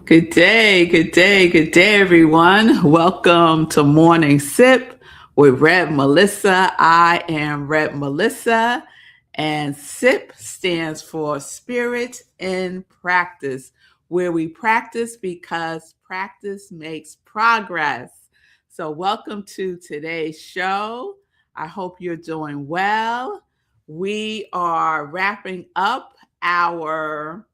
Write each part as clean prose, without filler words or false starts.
Good day, everyone. Welcome to Morning Sip with Red Melissa. I am Red Melissa, and SIP stands for Spirit in Practice, where we practice because practice makes progress. So, welcome to today's show. I hope you're doing well. We are wrapping up our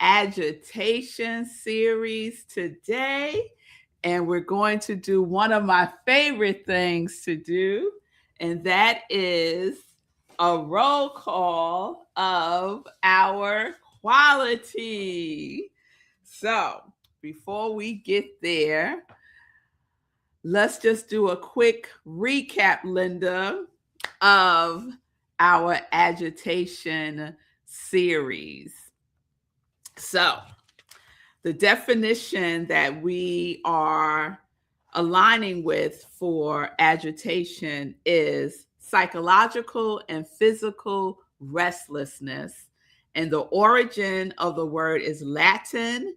Agitation series today, and we're going to do one of my favorite things to do, and that is a roll call of our quality. So, before we get there, let's just do a quick recap, Linda, of our agitation series. So, the definition that we are aligning with for agitation is psychological and physical restlessness. And the origin of the word is Latin,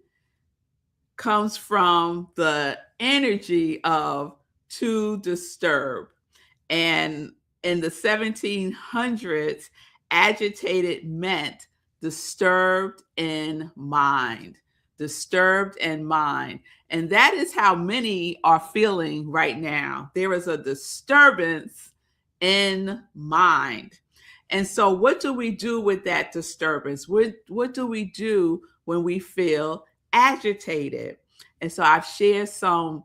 comes from the energy of to disturb. And in the 1700s, agitated meant disturbed in mind. Disturbed in mind. And that is how many are feeling right now. There is a disturbance in mind. And so, what do we do with that disturbance? What do we do when we feel agitated? And so, I've shared some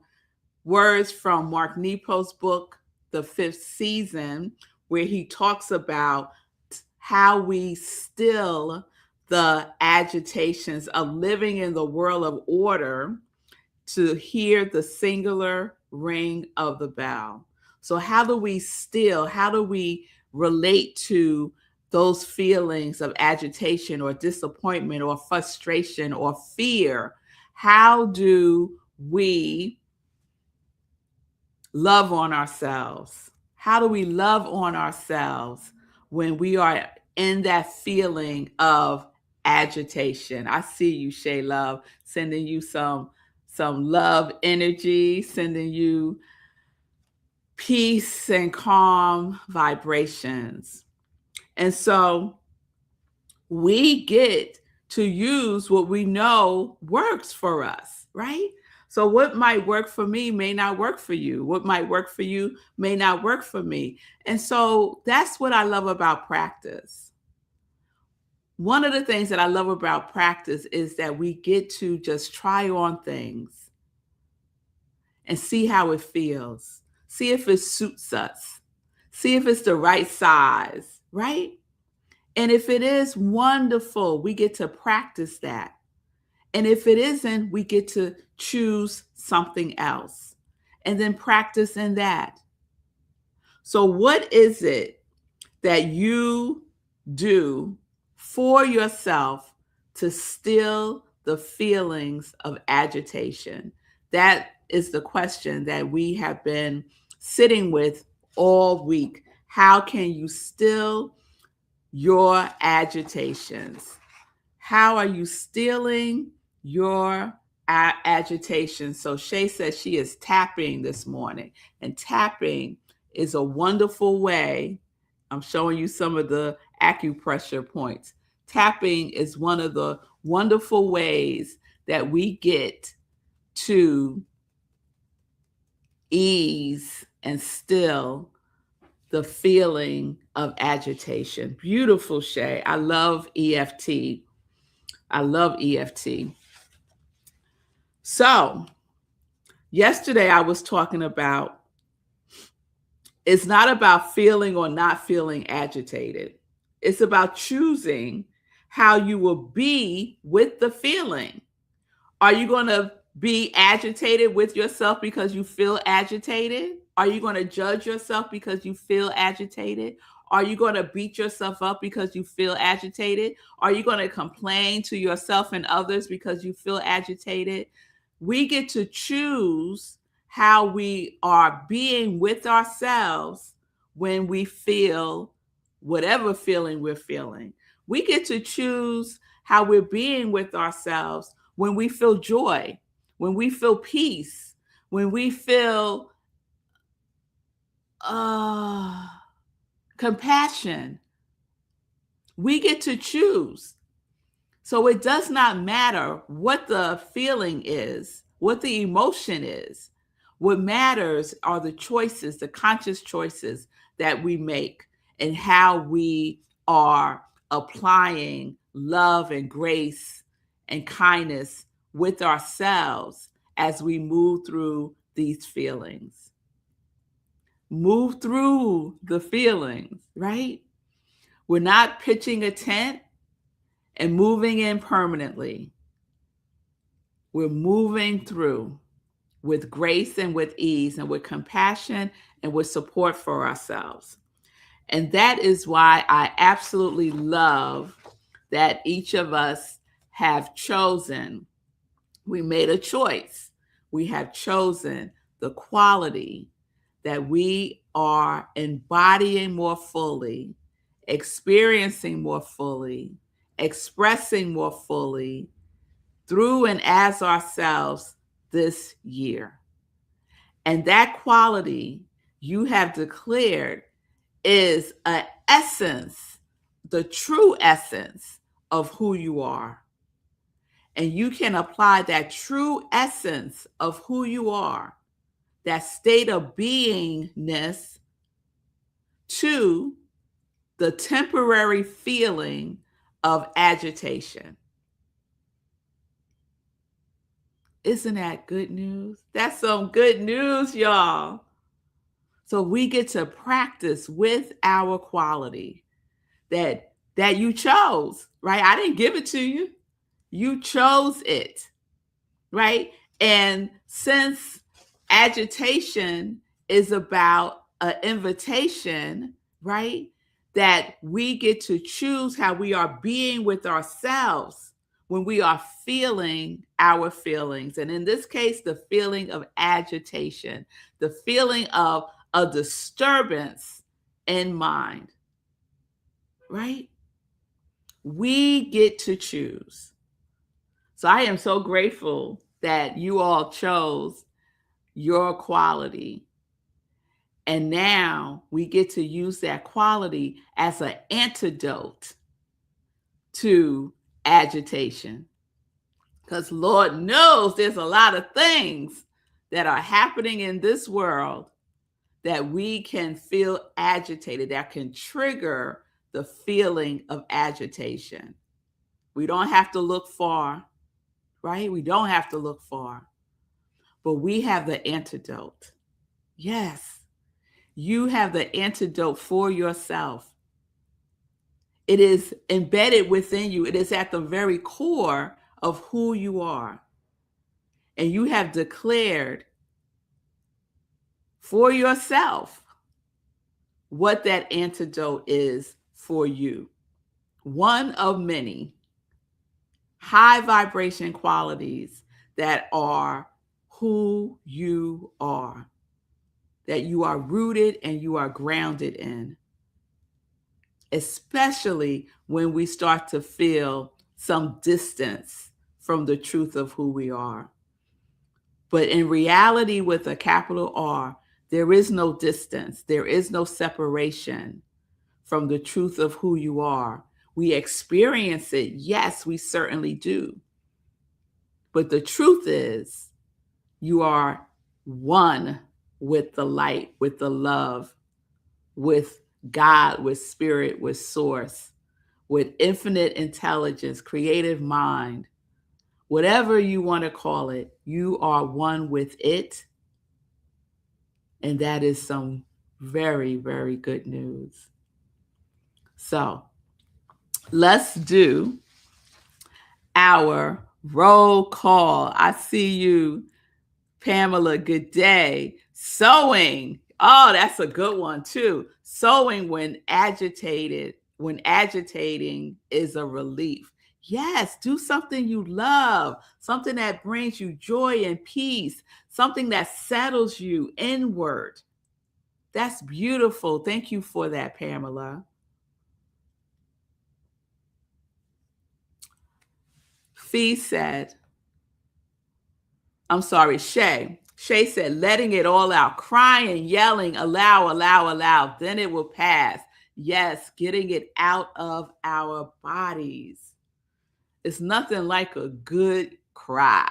words from Mark Nepo's book, The Fifth Season, where he talks about how we still the agitations of living in the world of order to hear the singular ring of the bell. So, how do we relate to those feelings of agitation or disappointment or frustration or fear? How do we love on ourselves? How do we love on ourselves when we are in that feeling of agitation? I see you, Shay Love, sending you some love energy, sending you peace and calm vibrations. And so we get to use what we know works for us, right? So what might work for me may not work for you. What might work for you may not work for me. And so that's what I love about practice. One of the things that I love about practice is that we get to just try on things and see how it feels. See if it suits us. See if it's the right size, right? And if it is, wonderful, we get to practice that. And if it isn't, we get to choose something else and then practice in that. So, what is it that you do for yourself to still the feelings of agitation? That is the question that we have been sitting with all week. How can you still your agitations? How are you stilling your agitation? So Shay says she is tapping this morning, and tapping is a wonderful way. I'm showing you some of the acupressure points. Tapping is one of the wonderful ways that we get to ease and still the feeling of agitation. Beautiful, Shay. I love EFT. I love EFT. So, yesterday I was talking about it's not about feeling or not feeling agitated. It's about choosing how you will be with the feeling. Are you going to be agitated with yourself because you feel agitated? Are you going to judge yourself because you feel agitated? Are you going to beat yourself up because you feel agitated? Are you going to complain to yourself and others because you feel agitated? We get to choose how we are being with ourselves when we feel whatever feeling we're feeling. We get to choose how we're being with ourselves when we feel joy, when we feel peace, when we feel compassion. We get to choose. So it does not matter what the feeling is, what the emotion is. What matters are the choices, the conscious choices that we make, and how we are applying love and grace and kindness with ourselves as we move through these feelings. Move through the feelings, right? We're not pitching a tent and moving in permanently. We're moving through with grace and with ease and with compassion and with support for ourselves. And that is why I absolutely love that each of us have chosen. We made a choice. We have chosen the quality that we are embodying more fully, experiencing more fully, expressing more fully through and as ourselves this year. And that quality you have declared is an essence, the true essence of who you are. And you can apply that true essence of who you are, that state of beingness, to the temporary feeling of agitation. Isn't that good news? That's some good news, y'all. So we get to practice with our quality that you chose, right? I didn't give it to you. You chose it, right? And since agitation is about an invitation, right? That we get to choose how we are being with ourselves when we are feeling our feelings. And in this case, the feeling of agitation, the feeling of a disturbance in mind, right? We get to choose. So I am so grateful that you all chose your quality. And now we get to use that quality as an antidote to agitation. Because Lord knows there's a lot of things that are happening in this world that we can feel agitated, that can trigger the feeling of agitation. We don't have to look far, right? We don't have to look far. But we have the antidote. Yes, you have the antidote for yourself. It is embedded within you. It is at the very core of who you are. And you have declared for yourself what that antidote is for you. One of many high vibration qualities that are who you are, that you are rooted and you are grounded in, especially when we start to feel some distance from the truth of who we are. But in reality, with a capital R, there is no distance, there is no separation from the truth of who you are. We experience it, yes, we certainly do. But the truth is, you are one with the light, with the love, with God, with spirit, with source, with infinite intelligence, creative mind, whatever you want to call it, you are one with it. And that is some very, very good news. So let's do our roll call. I see you, Pamela. Good day. Sewing. Oh, that's a good one too. Sewing when agitating is a relief. Yes, do something you love, something that brings you joy and peace, something that settles you inward. That's beautiful. Thank you for that, Pamela. Fee said, I'm sorry, Shay. Shay said, letting it all out, crying, yelling, allow, allow, allow, then it will pass. Yes, getting it out of our bodies. It's nothing like a good cry.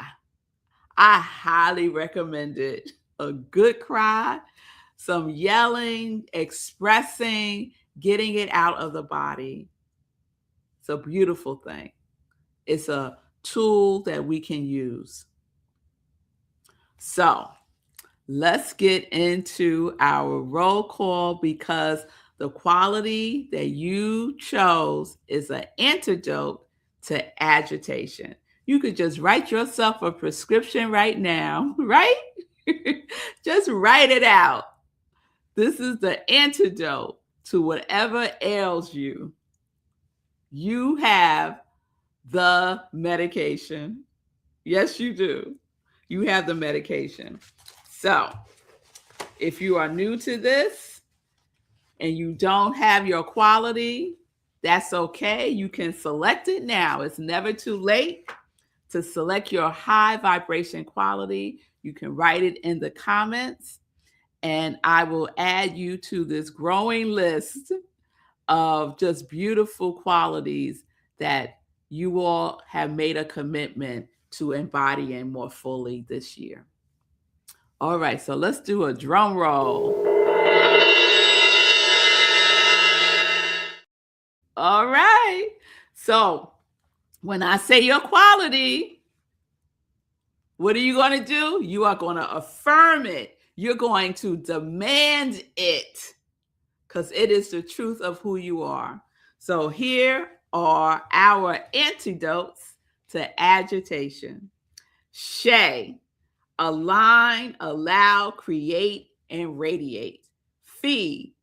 I highly recommend it. A good cry, some yelling, expressing, getting it out of the body. It's a beautiful thing. It's a tool that we can use. So let's get into our roll call, because the quality that you chose is an antidote to agitation. You could just write yourself a prescription right now, right? Just write it out. This is the antidote to whatever ails you. You have the medication. Yes, you do. You have the medication. So, if you are new to this and you don't have your quality, that's okay. You can select it now. It's never too late to select your high vibration quality. You can write it in the comments, and I will add you to this growing list of just beautiful qualities that you all have made a commitment to embodying more fully this year. All right, so let's do a drum roll. All right. So when I say your quality, what are you going to do? You are going to affirm it. You're going to demand it, because it is the truth of who you are. So here are our antidotes to agitation. Shay, align, allow, create, and radiate. Fee,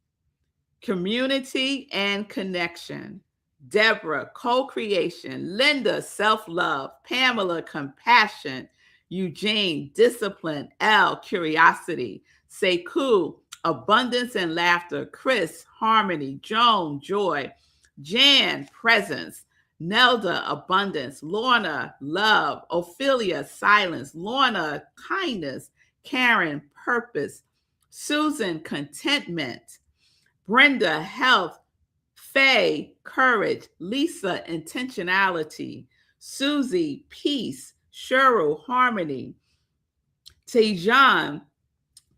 community and connection. Deborah, co-creation. Linda, self-love. Pamela, compassion. Eugene, discipline. L, curiosity. Sekou, abundance and laughter. Chris, harmony. Joan, joy. Jan, presence. Nelda, abundance. Lorna, love. Ophelia, silence. Lorna, kindness. Karen, purpose. Susan, contentment. Brenda, health. Faye, courage. Lisa, intentionality. Susie, peace. Cheryl, harmony. Tejan,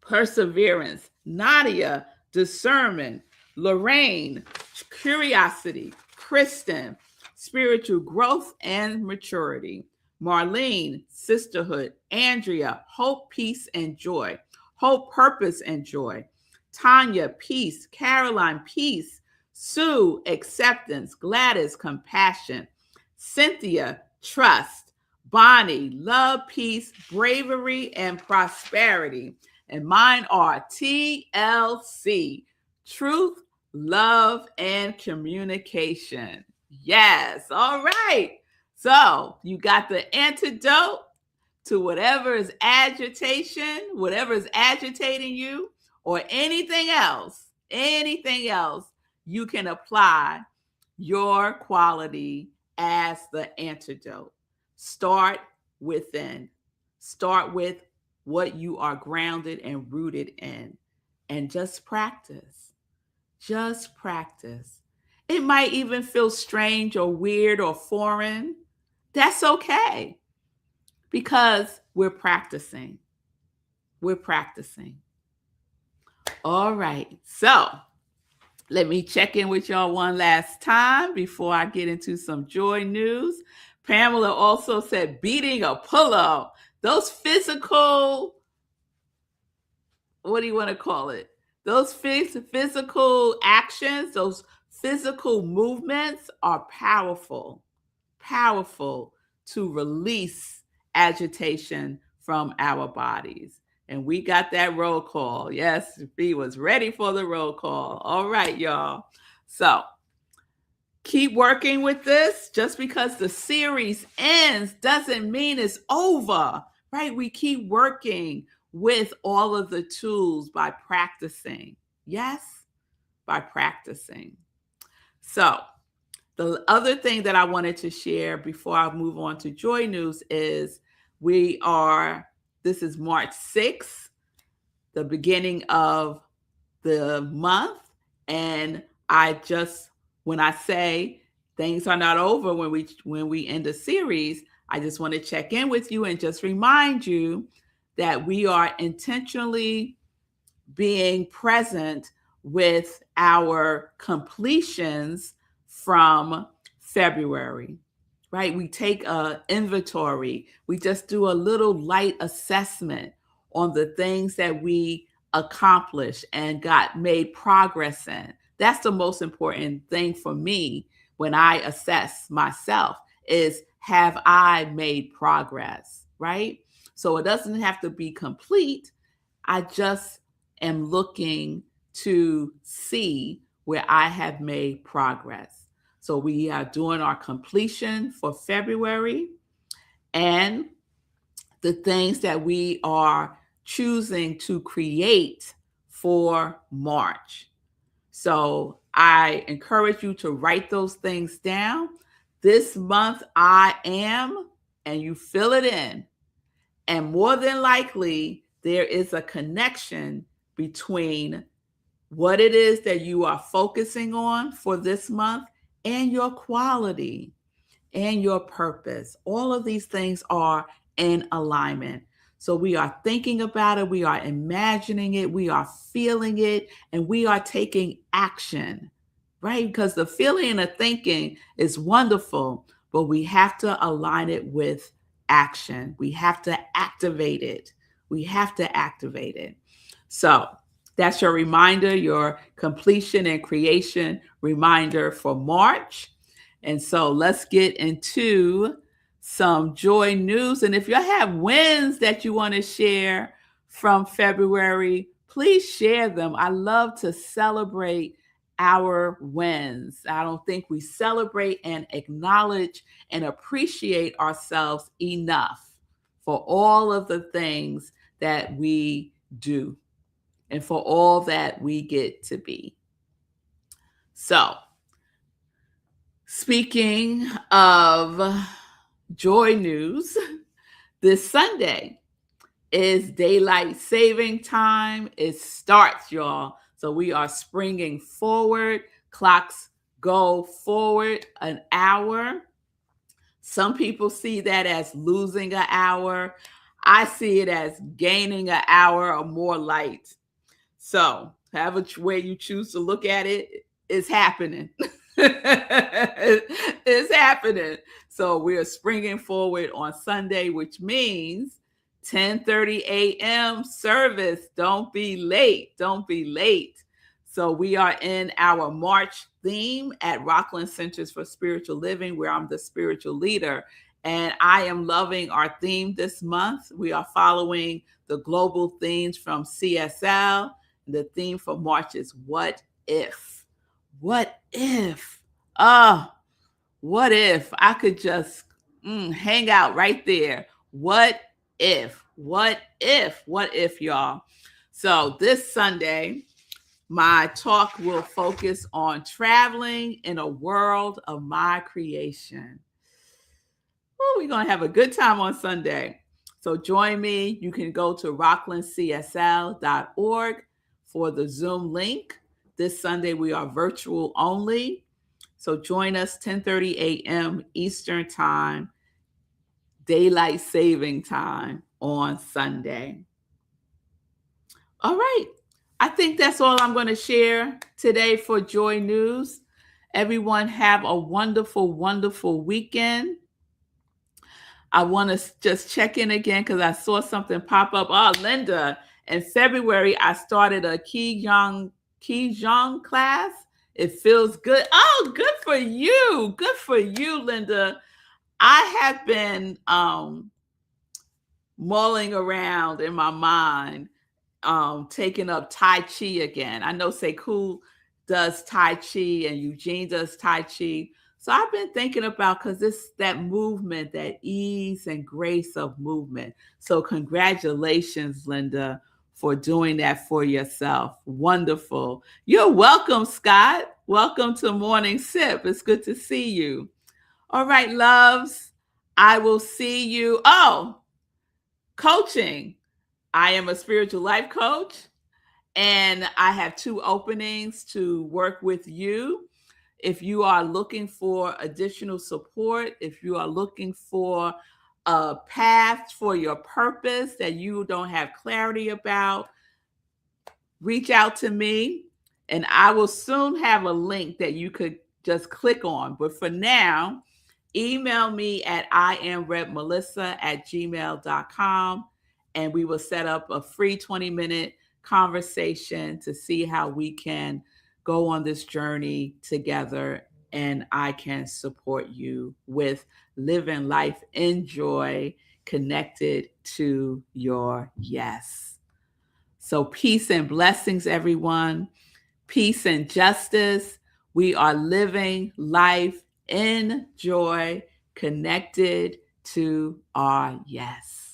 perseverance. Nadia, discernment. Lorraine, curiosity. Kristen, spiritual growth and maturity. Marlene, sisterhood. Andrea, hope, peace, and joy. Hope, purpose, and joy. Tanya, peace. Caroline, peace. Sue, acceptance. Gladys, compassion. Cynthia, trust. Bonnie, love, peace, bravery, and prosperity. And mine are TLC, truth, love, and communication. Yes. All right. So you got the antidote to whatever is agitation, whatever is agitating you, or anything else, you can apply your quality as the antidote. Start within. Start with what you are grounded and rooted in, and just practice. Just practice. It might even feel strange or weird or foreign. That's okay, because we're practicing. We're practicing. All right. So let me check in with y'all one last time before I get into some joy news. Pamela also said beating a pillow. Those physical, what do you want to call it? Those physical actions, those physical movements are powerful, powerful to release agitation from our bodies. And we got that roll call. Yes, B was ready for the roll call. All right, y'all. So keep working with this. Just because the series ends doesn't mean it's over, right? We keep working with all of the tools by practicing. Yes, by practicing. So the other thing that I wanted to share before I move on to joy news is we are This is March 6th, the beginning of the month. And when I say things are not over when we end a series, I just want to check in with you and just remind you that we are intentionally being present with our completions from February, right? We take an inventory. We just do a little light assessment on the things that we accomplished and got made progress in. That's the most important thing for me when I assess myself is, have I made progress, right? So it doesn't have to be complete. I just am looking to see where I have made progress. So we are doing our completion for February and the things that we are choosing to create for March. So I encourage you to write those things down. This month I am, and you fill it in. And more than likely, there is a connection between what it is that you are focusing on for this month and your quality and your purpose. All of these things are in alignment. So we are thinking about it, we are imagining it, we are feeling it, and we are taking action, right? Because the feeling and the thinking is wonderful, but we have to align it with action. We have to activate it. We have to activate it. So that's your reminder, your completion and creation reminder for March. And so let's get into some joy news. And if you have wins that you want to share from February, please share them. I love to celebrate our wins. I don't think we celebrate and acknowledge and appreciate ourselves enough for all of the things that we do and for all that we get to be. So, speaking of joy news, this Sunday is daylight saving time. It starts, y'all. So we are springing forward. Clocks go forward an hour. Some people see that as losing an hour. I see it as gaining an hour or more light. So, however way you choose to look at it, it's happening. It's happening. So we are springing forward on Sunday, which means 10:30 a.m. service. Don't be late. Don't be late. So we are in our March theme at Rockland Centers for Spiritual Living, where I'm the spiritual leader. And I am loving our theme this month. We are following the global themes from CSL. The theme for March is what if? What if? What if I could just hang out right there? What if? What if? What if, y'all? So this Sunday, my talk will focus on traveling in a world of my creation. We're going to have a good time on Sunday. So join me. You can go to rocklandcsl.org for the Zoom link. This Sunday, we are virtual only. So join us 10:30 a.m. Eastern Time, daylight saving time on Sunday. All right. I think that's all I'm going to share today for Joy News. Everyone have a wonderful, wonderful weekend. I want to just check in again because I saw something pop up. Oh, Linda, in February, I started a Qigong class. It feels good. Oh, good for you. Good for you, Linda. I have been mulling around in my mind, taking up Tai Chi again. I know Sekou does Tai Chi and Eugene does Tai Chi. So I've been thinking about, because it's that movement, that ease and grace of movement. So congratulations, Linda, for doing that for yourself. Wonderful. You're welcome, Scott. Welcome to Morning Sip. It's good to see you. All right, loves. I will see you. Oh, coaching. I am a spiritual life coach, and I have 2 openings to work with you. If you are looking for additional support, if you are looking for a path for your purpose that you don't have clarity about, reach out to me, and I will soon have a link that you could just click on. But for now, email me at imrepmelissa@gmail.com, and we will set up a free 20-minute conversation to see how we can go on this journey together, and I can support you with living life in joy, connected to your yes. So, peace and blessings, everyone. Peace and justice. We are living life in joy, connected to our yes.